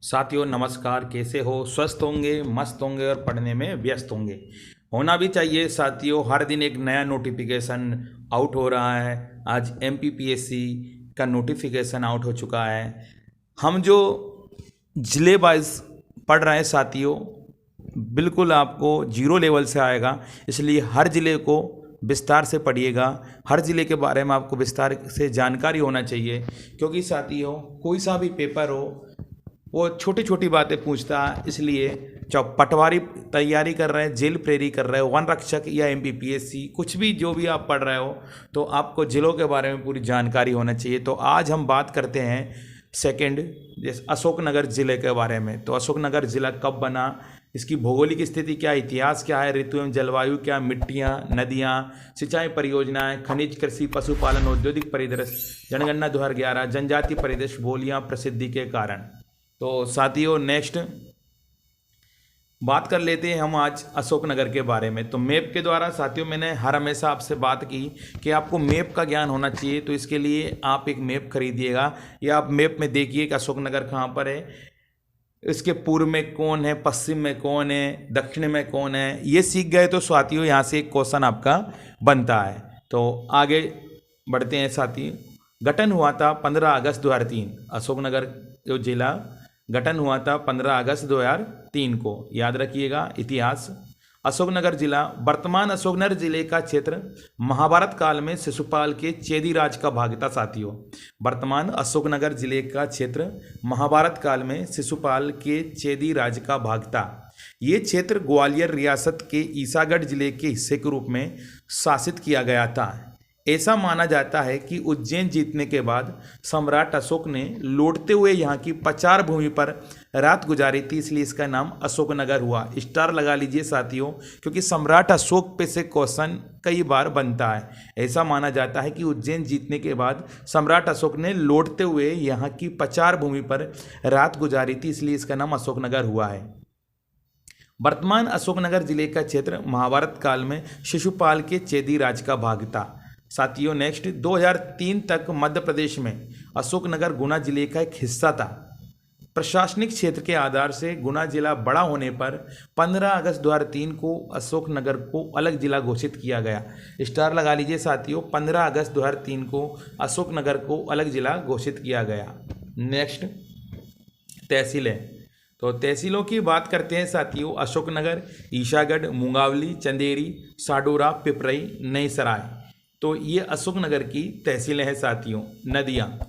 साथियों नमस्कार। कैसे हो? स्वस्थ होंगे, मस्त होंगे और पढ़ने में व्यस्त होंगे। होना भी चाहिए साथियों। हर दिन एक नया नोटिफिकेशन आउट हो रहा है। आज एमपीपीएससी का नोटिफिकेशन आउट हो चुका है। हम जो जिले वाइज पढ़ रहे हैं साथियों, बिल्कुल आपको जीरो लेवल से आएगा, इसलिए हर ज़िले को विस्तार से पढ़िएगा। हर ज़िले के बारे में आपको विस्तार से जानकारी होना चाहिए, क्योंकि साथियों कोई सा भी पेपर हो वो छोटी छोटी बातें पूछता है। इसलिए चाहे पटवारी तैयारी कर रहे हैं, जेल प्रेरी कर रहे हो, वन रक्षक या एमपीपीएससी, कुछ भी जो भी आप पढ़ रहे हो, तो आपको जिलों के बारे में पूरी जानकारी होना चाहिए। तो आज हम बात करते हैं सेकंड जैसे अशोकनगर ज़िले के बारे में। तो अशोकनगर ज़िला कब बना, इसकी भौगोलिक स्थिति क्या, इतिहास क्या है, ऋतु एवं जलवायु क्या, मिट्टियाँ, नदियाँ, सिंचाई परियोजनाएं, खनिज, कृषि, पशुपालन, औद्योगिक परिदृश्य, जनगणना 2011, जनजाति परिदृश्य, बोलियाँ, प्रसिद्धि के कारण। तो साथियों नेक्स्ट बात कर लेते हैं हम आज अशोकनगर के बारे में। तो मैप के द्वारा साथियों मैंने हर हमेशा आपसे बात की कि आपको मैप का ज्ञान होना चाहिए। तो इसके लिए आप एक मैप खरीदिएगा, या आप मैप में देखिए कि अशोकनगर कहाँ पर है, इसके पूर्व में कौन है, पश्चिम में कौन है, दक्षिण में कौन है। ये सीख गए तो साथियों यहाँ से एक क्वेश्चन आपका बनता है। तो आगे बढ़ते हैं साथियों। गठन हुआ था 15 अगस्त 2003। अशोकनगर जो जिला गठन हुआ था 15 अगस्त 2003 को, याद रखिएगा। इतिहास, अशोकनगर जिला वर्तमान अशोकनगर जिले का क्षेत्र महाभारत काल में शिशुपाल के चेदी राज का भाग था साथियों। वर्तमान अशोकनगर जिले का क्षेत्र महाभारत काल में शिशुपाल के चेदी राज का भाग था। ये क्षेत्र ग्वालियर रियासत के ईसागढ़ जिले के हिस्से के रूप में शासित किया गया था। ऐसा माना जाता है कि उज्जैन जीतने के बाद सम्राट अशोक ने लौटते हुए यहाँ की पचार भूमि पर रात गुजारी थी, इसलिए इसका नाम अशोकनगर हुआ। स्टार लगा लीजिए साथियों, क्योंकि सम्राट अशोक पे से क्वेश्चन कई बार बनता है। ऐसा माना जाता है कि उज्जैन जीतने के बाद सम्राट अशोक ने लौटते हुए यहाँ की पचार भूमि पर रात गुजारी थी, इसलिए इसका नाम अशोकनगर हुआ है। वर्तमान अशोकनगर जिले का क्षेत्र महाभारत काल में शिशुपाल के चेदी राज का भाग था साथियों। नेक्स्ट, 2003 तक मध्य प्रदेश में अशोकनगर गुना जिले का एक हिस्सा था। प्रशासनिक क्षेत्र के आधार से गुना जिला बड़ा होने पर 15 अगस्त 2003 को अशोकनगर को अलग जिला घोषित किया गया। स्टार लगा लीजिए साथियों, 15 अगस्त 2003 को अशोकनगर को अलग जिला घोषित किया गया। नेक्स्ट, तहसीलें। तो तहसीलों की बात करते हैं साथियों। अशोकनगर, ईसागढ़, मुंगावली, चंदेरी, साडोरा, पिपरई, नई सराय। तो ये अशोकनगर की तहसीलें हैं साथियों। नदियाँ,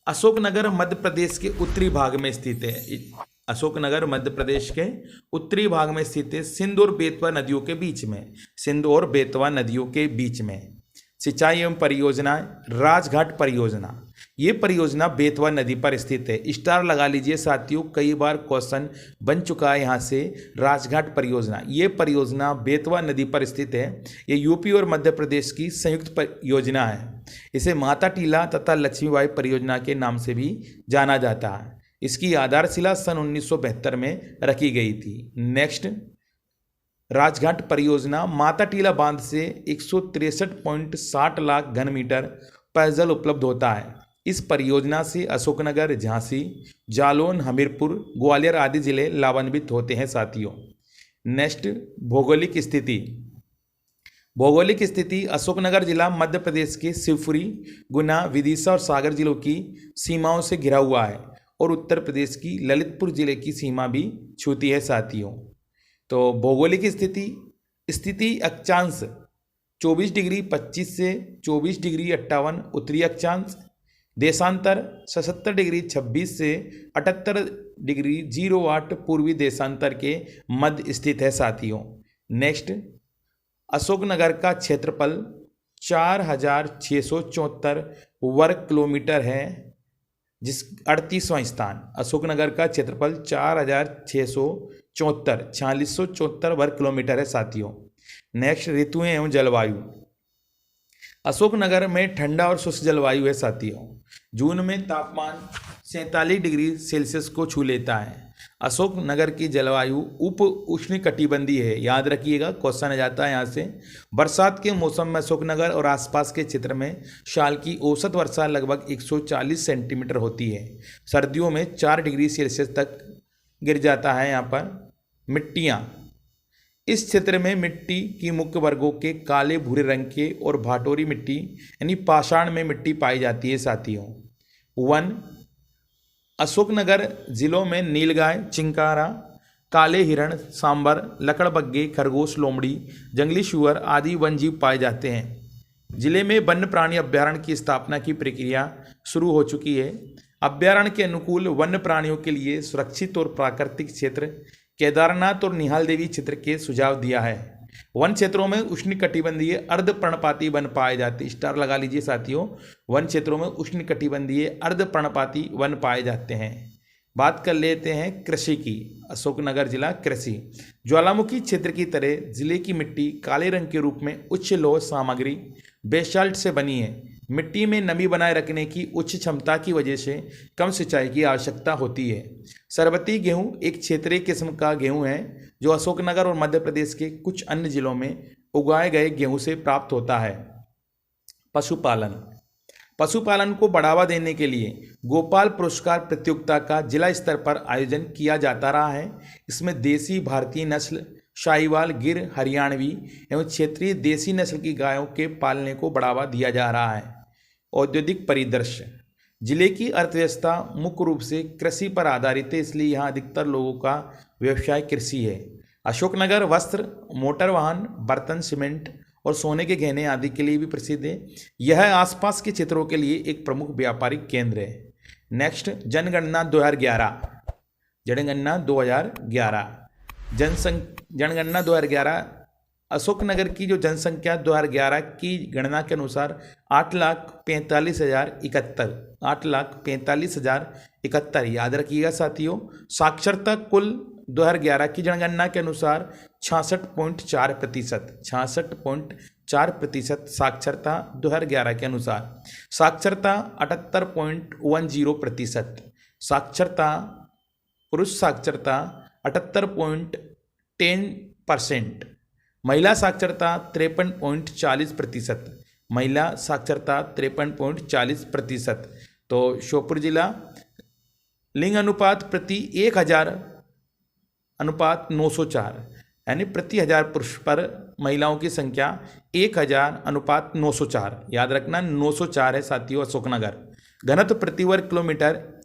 अशोकनगर मध्य प्रदेश के उत्तरी भाग में स्थित है। अशोकनगर मध्य प्रदेश के उत्तरी भाग में स्थित है, सिंध और बेतवा नदियों के बीच में। सिंध और बेतवा नदियों के बीच में। सिंचाई एवं परियोजना, राजघाट परियोजना। ये परियोजना बेतवा नदी पर स्थित है। स्टार लगा लीजिए साथियों, कई बार क्वेश्चन बन चुका है यहाँ से। राजघाट परियोजना, ये परियोजना बेतवा नदी पर स्थित है। ये यूपी और मध्य प्रदेश की संयुक्त परियोजना है। इसे माता टीला तथा लक्ष्मीबाई परियोजना के नाम से भी जाना जाता है। इसकी आधारशिला सन 1972 में रखी गई थी। नेक्स्ट, राजघाट परियोजना माता टीला बांध से 163.60 लाख घन मीटर पेयजल उपलब्ध होता है। इस परियोजना से अशोकनगर, झांसी, जालौन, हमीरपुर, ग्वालियर आदि जिले लाभान्वित होते हैं साथियों। नेक्स्ट, भौगोलिक स्थिति। भौगोलिक स्थिति, अशोकनगर जिला मध्य प्रदेश के शिवपुरी, गुना, विदिशा और सागर जिलों की सीमाओं से घिरा हुआ है, और उत्तर प्रदेश की ललितपुर जिले की सीमा भी छूती है साथियों। तो भौगोलिक स्थिति अक्षांश 24 डिग्री 25 से 24 डिग्री 58 उत्तरी अक्षांश, देशांतर 77 डिग्री 26 से 78 डिग्री 08 पूर्वी देशांतर के मध्य स्थित है साथियों। नेक्स्ट, अशोकनगर का क्षेत्रफल 4674 वर्ग किलोमीटर है, जिस 38वां स्थान। अशोकनगर का क्षेत्रफल 4674 4674 वर्ग किलोमीटर है साथियों। नेक्स्ट, ऋतुएं एवं जलवायु। अशोकनगर में ठंडा और शुष्क जलवायु है साथियों। जून में तापमान 47 डिग्री सेल्सियस को छू लेता है। अशोकनगर की जलवायु उप उष्णकटिबंधीय है, याद रखिएगा, क्वेश्चन आ जाता है यहाँ से। बरसात के मौसम में अशोकनगर और आसपास के क्षेत्र में साल की औसत वर्षा लगभग 140 सेंटीमीटर होती है। सर्दियों में 4 डिग्री सेल्सियस तक गिर जाता है। यहाँ पर मिट्टियाँ, इस क्षेत्र में मिट्टी की मुख्य वर्गों के काले भूरे रंग के और भाटोरी मिट्टी यानी पाषाण में मिट्टी पाई जाती है साथियों। वन, अशोकनगर जिलों में नीलगाय, चिंकारा, काले हिरण, सांबर, लकड़बग्गे, खरगोश, लोमड़ी, जंगली शुअर आदि वन्यजीव पाए जाते हैं। जिले में वन्य प्राणी अभ्यारण्य की स्थापना की प्रक्रिया शुरू हो चुकी है। अभ्यारण्य के अनुकूल वन्य प्राणियों के लिए सुरक्षित और प्राकृतिक क्षेत्र केदारनाथ और निहाल देवी क्षेत्र के सुझाव दिया है। वन क्षेत्रों में उष्णकटिबंधीय अर्धपर्णपाती वन पाए जाते, स्टार लगा लीजिए साथियों, वन क्षेत्रों में उष्णकटिबंधीय अर्धपर्णपाती वन पाए जाते हैं। बात कर लेते हैं कृषि की। अशोकनगर जिला कृषि, ज्वालामुखी क्षेत्र की तरह जिले की मिट्टी काले रंग के रूप में उच्च लौह सामग्री बेसाल्ट से बनी है। मिट्टी में नमी बनाए रखने की उच्च क्षमता की वजह से कम सिंचाई की आवश्यकता होती है। सरबती गेहूं एक क्षेत्रीय किस्म का गेहूं है जो अशोकनगर और मध्य प्रदेश के कुछ अन्य जिलों में उगाए गए गेहूं से प्राप्त होता है। पशुपालन, पशुपालन को बढ़ावा देने के लिए गोपाल पुरस्कार प्रतियोगिता का जिला स्तर पर आयोजन किया जाता रहा है। इसमें देसी भारतीय नस्ल, शाहीवाल, गिर, हरियाणवी एवं क्षेत्रीय देसी नस्ल की गायों के पालने को बढ़ावा दिया जा रहा है। औद्योगिक परिदृश्य, जिले की अर्थव्यवस्था मुख्य रूप से कृषि पर आधारित है, इसलिए यहाँ अधिकतर लोगों का व्यवसाय कृषि है। अशोकनगर वस्त्र, मोटर वाहन, बर्तन, सीमेंट और सोने के गहने आदि के लिए भी प्रसिद्ध है। यह आसपास के क्षेत्रों के लिए एक प्रमुख व्यापारिक केंद्र है। नेक्स्ट, जनगणना 2011। जनगणना 2011 जनगणना 2011, अशोकनगर की जो जनसंख्या 2011 की गणना के अनुसार 8,45,071 याद रखिएगा साथियों। साक्षरता कुल 2011 की जनगणना के अनुसार 66.4%, 66.4% साक्षरता 2011 के अनुसार। साक्षरता 78.10%, साक्षरता पुरुष साक्षरता 78.10%, महिला साक्षरता 53.40%, महिला साक्षरता 53.40%। तो श्योपुर जिला लिंग अनुपात प्रति 1000 अनुपात 904 यानी प्रति 1000 पुरुष पर महिलाओं की संख्या 1000 अनुपात 904, याद रखना 904 है साथियों अशोकनगर। घनत्व प्रति वर्ग किलोमीटर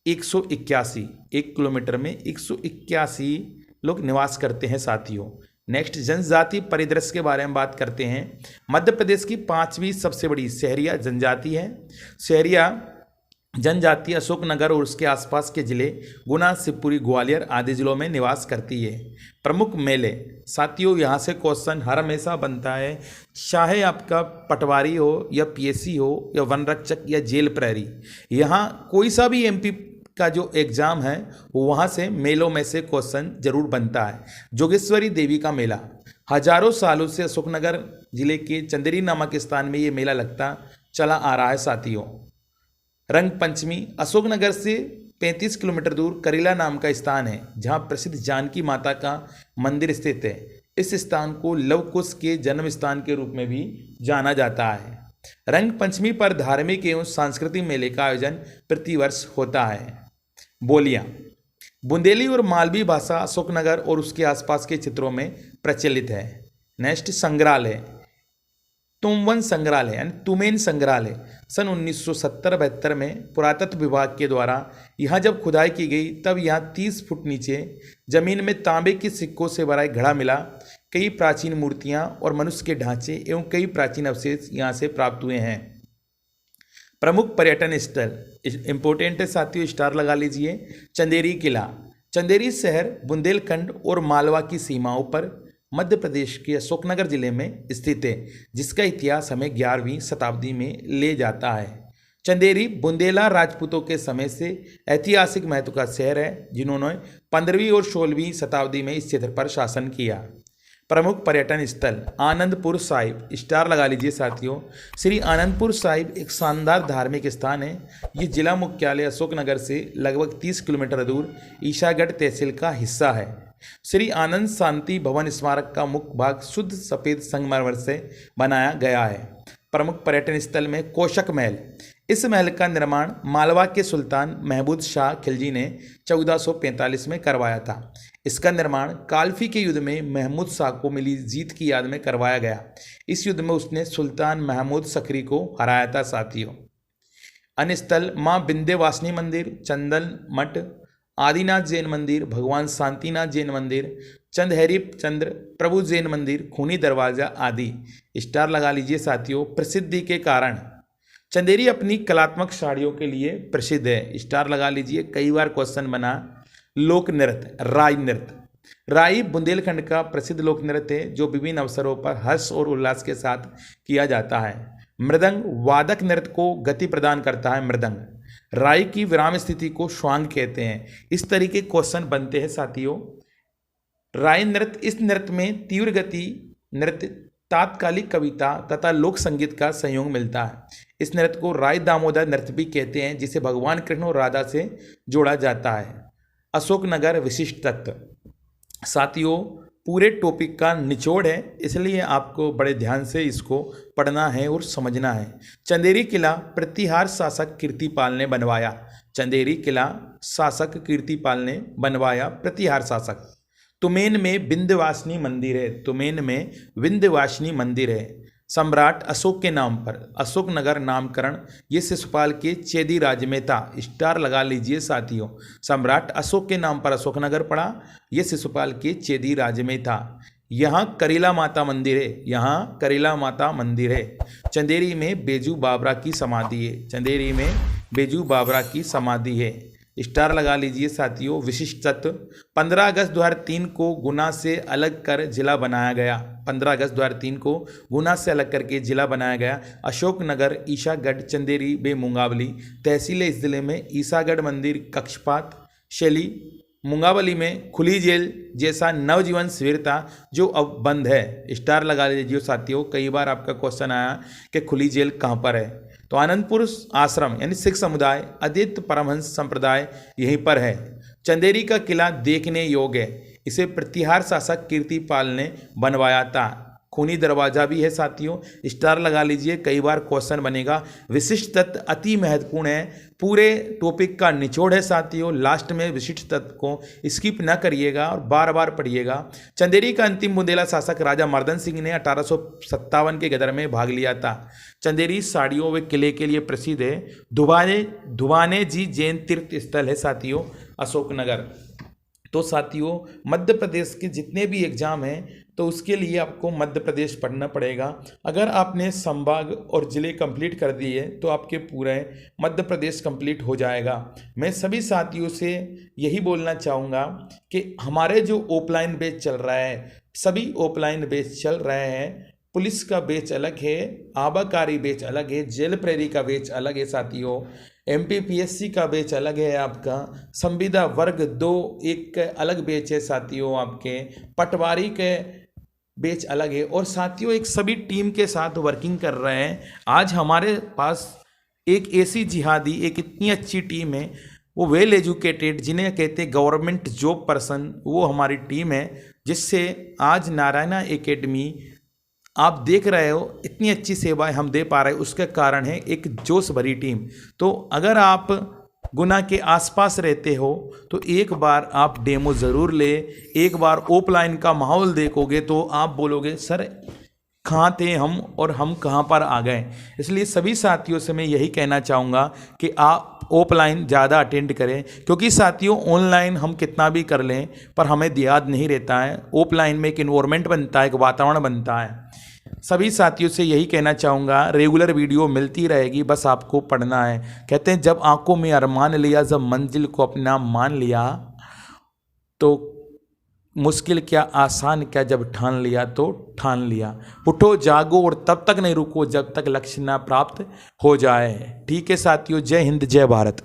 181, 1 किलोमीटर में 181 लोग निवास करते हैं साथियों। नेक्स्ट, जनजाति परिदृश्य के बारे में बात करते हैं। मध्य प्रदेश की 5वीं सबसे बड़ी सहरिया जनजाति है। सहरिया जनजाति अशोकनगर और उसके आसपास के जिले गुना, शिवपुरी, ग्वालियर आदि जिलों में निवास करती है। प्रमुख मेले साथियों, यहाँ से क्वेश्चन हर हमेशा बनता है, चाहे आपका पटवारी हो या पीएससी हो या वन रक्षक या जेल प्रहरी, यहाँ कोई सा भी एमपी का जो एग्जाम है वहाँ से मेलों में से क्वेश्चन जरूर बनता है। जोगेश्वरी देवी का मेला हजारों सालों से अशोकनगर जिले के चंदेरी नामक स्थान में ये मेला लगता चला आ रहा है साथियों। रंग पंचमी, अशोकनगर से 35 किलोमीटर दूर करीला नाम का स्थान है जहाँ प्रसिद्ध जानकी माता का मंदिर स्थित है। इस स्थान को लव कुश के जन्म स्थान के रूप में भी जाना जाता है। रंग पंचमी पर धार्मिक एवं सांस्कृतिक मेले का आयोजन प्रतिवर्ष होता है। बोलियां, बुंदेली और मालवी भाषा अशोकनगर और उसके आसपास के क्षेत्रों में प्रचलित है। नेक्स्ट, संग्रहालय, तुमवन संग्रहालय यानी तुमेन संग्रहालय सन 1970-72 में पुरातत्व विभाग के द्वारा यहाँ जब खुदाई की गई तब यहाँ 30 फुट नीचे जमीन में तांबे के सिक्कों से भरा एक घड़ा मिला। कई प्राचीन मूर्तियाँ और मनुष्य के ढांचे एवं कई प्राचीन अवशेष यहाँ से प्राप्त हुए हैं। प्रमुख पर्यटन स्थल इंपोर्टेंट है साथियों, स्टार लगा लीजिए। चंदेरी किला, चंदेरी शहर बुंदेलखंड और मालवा की सीमाओं पर मध्य प्रदेश के अशोकनगर जिले में स्थित है, जिसका इतिहास हमें 11वीं शताब्दी में ले जाता है। चंदेरी बुंदेला राजपूतों के समय से ऐतिहासिक महत्व का शहर है, जिन्होंने 15वीं और 16वीं शताब्दी में इस क्षेत्र पर शासन किया। प्रमुख पर्यटन स्थल आनंदपुर साहिब, स्टार लगा लीजिए साथियों। श्री आनंदपुर साहिब एक शानदार धार्मिक स्थान है। ये जिला मुख्यालय अशोकनगर से लगभग 30 किलोमीटर दूर ईशागढ़ तहसील का हिस्सा है। श्री आनंद शांति भवन स्मारक का मुख्य भाग शुद्ध सफ़ेद संगमरमर से बनाया गया है। प्रमुख पर्यटन स्थल में कोशक महल, इस महल का निर्माण मालवा के सुल्तान महमूद शाह खिलजी ने 1445 में करवाया था। इसका निर्माण कालफी के युद्ध में महमूद शाह को मिली जीत की याद में करवाया गया। इस युद्ध में उसने सुल्तान महमूद सकरी को हराया था साथियों। अन्य स्थल माँ विंध्यवासिनी मंदिर, चंदन मठ, आदिनाथ जैन मंदिर, भगवान शांतिनाथ जैन मंदिर, चंदहरी चंद्र प्रभु जैन मंदिर, खूनी दरवाजा आदि। स्टार लगा लीजिए साथियों। प्रसिद्धि के कारण चंदेरी अपनी कलात्मक साड़ियों के लिए प्रसिद्ध है। स्टार लगा लीजिए। कई बार क्वेश्चन बना। लोक नृत्य राई नृत्य। राई बुंदेलखंड का प्रसिद्ध लोक नृत्य है जो विभिन्न अवसरों पर हर्ष और उल्लास के साथ किया जाता है। मृदंग वादक नृत्य को गति प्रदान करता है। मृदंग राई की विराम स्थिति को श्वांग कहते हैं। इस तरीके क्वेश्चन बनते हैं साथियों। राई नृत्य, इस नृत्य में तीव्र गति नृत्य, तात्कालिक कविता तथा लोक संगीत का संयोग मिलता है। इस नृत्य को राय दामोदर नृत्य भी कहते हैं जिसे भगवान कृष्ण और राधा से जोड़ा जाता है। अशोकनगर विशिष्ट तत्व साथियों पूरे टॉपिक का निचोड़ है, इसलिए आपको बड़े ध्यान से इसको पढ़ना है और समझना है। चंदेरी किला प्रतिहार शासक कीर्तिपाल ने बनवाया। चंदेरी किला शासक कीर्तिपाल ने बनवाया, प्रतिहार शासक। तुमेन में विंध्यवासिनी मंदिर है। तुमेन में विंध्यवासिनी मंदिर है। सम्राट अशोक के नाम पर अशोकनगर नामकरण ये शिशुपाल के चेदी राज्य में था। स्टार लगा लीजिए साथियों। सम्राट अशोक के नाम पर अशोकनगर पड़ा, ये शिशुपाल के चेदी राज्य में था। यहाँ करेला माता मंदिर है। यहाँ करेला माता मंदिर है। चंदेरी में बेजू बाबरा की समाधि है। चंदेरी में बेजू बाबरा की समाधि है। स्टार लगा लीजिए साथियों। विशिष्ट तत्व 15 अगस्त 2003 को गुना से अलग कर जिला बनाया गया। 15 अगस्त 2003 को गुना से अलग करके जिला बनाया गया। अशोकनगर, ईशागढ़, चंदेरी, बेमुंगावली तहसील इस जिले में। ईसागढ़ मंदिर कक्षपात शैली, मुंगावली में खुली जेल जैसा नवजीवन शिविर था जो अब बंद है। स्टार लगा लीजिए साथियों। कई बार आपका क्वेश्चन आया कि खुली जेल कहाँ पर है, तो आनंदपुर आश्रम यानी सिख समुदाय, अद्वैत परमहंस संप्रदाय यहीं पर है। चंदेरी का किला देखने योग्य है। इसे प्रतिहार शासक कीर्तिपाल ने बनवाया था। खूनी दरवाजा भी है साथियों। स्टार लगा लीजिए। कई बार क्वेश्चन बनेगा। विशिष्ट तत्व अति महत्वपूर्ण है, पूरे टॉपिक का निचोड़ है साथियों। लास्ट में विशिष्ट तत्व को स्किप न करिएगा और बार बार पढ़िएगा। चंदेरी का अंतिम बुंदेला शासक राजा मर्दन सिंह ने 1857 के गदर में भाग लिया था। चंदेरी साड़ियों व किले के लिए प्रसिद्ध है। धुबाने जी जैन तीर्थ स्थल है साथियों अशोकनगर। तो साथियों मध्य प्रदेश के जितने भी एग्जाम हैं तो उसके लिए आपको मध्य प्रदेश पढ़ना पड़ेगा। अगर आपने संभाग और ज़िले कंप्लीट कर दिए तो आपके पूरे मध्य प्रदेश कंप्लीट हो जाएगा। मैं सभी साथियों से यही बोलना चाहूँगा कि हमारे जो ऑफलाइन बैच चल रहा है, सभी ऑफलाइन बैच चल रहे हैं। पुलिस का बैच अलग है, आबाकारी बैच अलग है, जेल प्रेरी का बैच अलग है साथियों, MPPSC का बैच अलग है आपका, संविदा वर्ग 2 एक अलग बैच है साथियों, आपके पटवारी के बैच अलग है। और साथियों एक सभी टीम के साथ वर्किंग कर रहे हैं। आज हमारे पास एक ऐसी जिहादी, एक इतनी अच्छी टीम है, वो वेल एजुकेटेड जिन्हें कहते हैं गवर्नमेंट जॉब पर्सन, वो हमारी टीम है, जिससे आज नारायणा एकेडमी आप देख रहे हो इतनी अच्छी सेवाएं हम दे पा रहे हैं। उसके कारण है एक जोश भरी टीम। तो अगर आप गुना के आसपास रहते हो तो एक बार आप डेमो ज़रूर ले, एक बार ऑफलाइन का माहौल देखोगे तो आप बोलोगे सर कहाँ थे हम और हम कहाँ पर आ गए। इसलिए सभी साथियों से मैं यही कहना चाहूँगा कि आप ऑफलाइन ज़्यादा अटेंड करें, क्योंकि साथियों ऑनलाइन हम कितना भी कर लें पर हमें याद नहीं रहता है। ऑफलाइन में एक इन्वायरमेंट बनता है, एक वातावरण बनता है। सभी साथियों से यही कहना चाहूँगा, रेगुलर वीडियो मिलती रहेगी, बस आपको पढ़ना है। कहते हैं जब आंखों में अरमान लिया, जब मंजिल को अपना मान लिया, तो मुश्किल क्या आसान क्या, जब ठान लिया तो ठान लिया। उठो जागो और तब तक नहीं रुको जब तक लक्ष्य ना प्राप्त हो जाए। ठीक है साथियों, जय हिंद जय भारत।